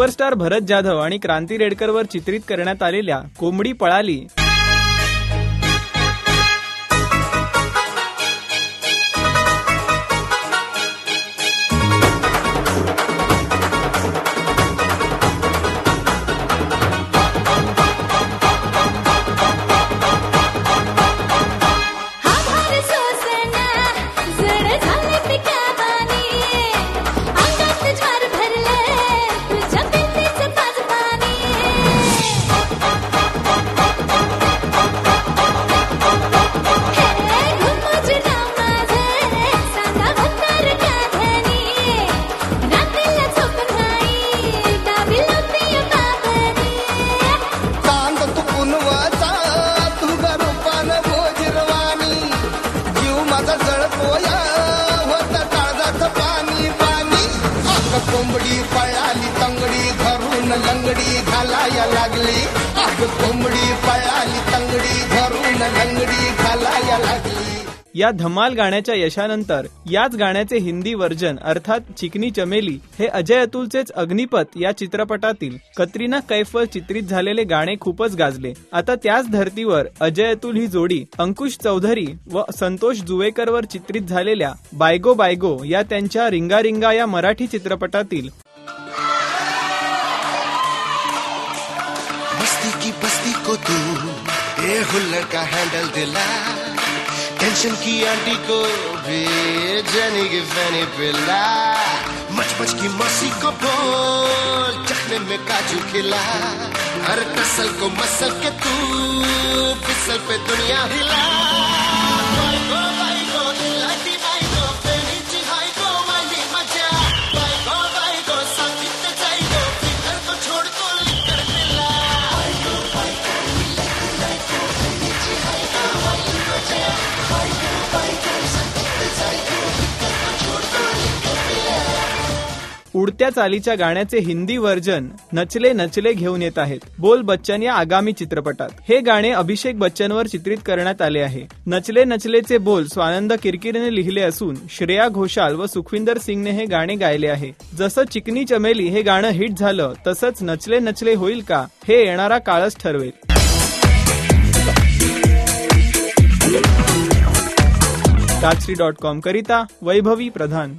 Superstar Bharat Jadhav आणि क्रांती रेडकरवर चित्रित करण्यात आलेल्या कोंबडी पळाली कोंबडी पळाली तंगडी धरून लंगडी घालाया लागली. कोंबडी पळाली तंगडी धरून लंगडी घालाया लागली. या धमाल गाण्याच्या यशानंतर याच गाण्याचे हिंदी व्हर्जन अर्थात चिकनी चमेली हे अजय अतुलचेच अग्निपथ या चित्रपटातील कतरीना कैफवर चित्रित झालेले गाणे खूपच गाजले. आता त्याच धर्तीवर अजय अतुल ही जोडी अंकुश चौधरी व संतोष जुवेकरवर चित्रित झालेल्या बायगो बायगो या त्यांच्या रिंगा रिंगा या मराठी चित्रपटातील बस्ती की बस्ती को तू ये हुल्लड़ का हैंडल दिला, टेंशन की आंटी को भी जानी की फैनी पिला, मच मच की मौसी को बोल चखने में काजू खिला, हर कसल को मसल के तू फिसल पे दुनिया हिला. उडत्या चालीच्या गाण्याचे हिंदी व्हर्जन नचले नचले घेऊन येत आहेत बोल बच्चन या आगामी चित्रपटात. हे गाणे अभिषेक बच्चनवर चित्रित करण्यात आले आहे. नचले नचलेचे बोल स्वानंद किरकिरेने लिहिले असून श्रेया घोषाल व सुखविंदर सिंगने हे गाणे गायले आहे. जसं चिकनी चमेली हे गाणं हिट झालं तसंच नचले नचले होईल का हे येणारा काळच ठरवेल. Tajsri.com करिता वैभवी प्रधान.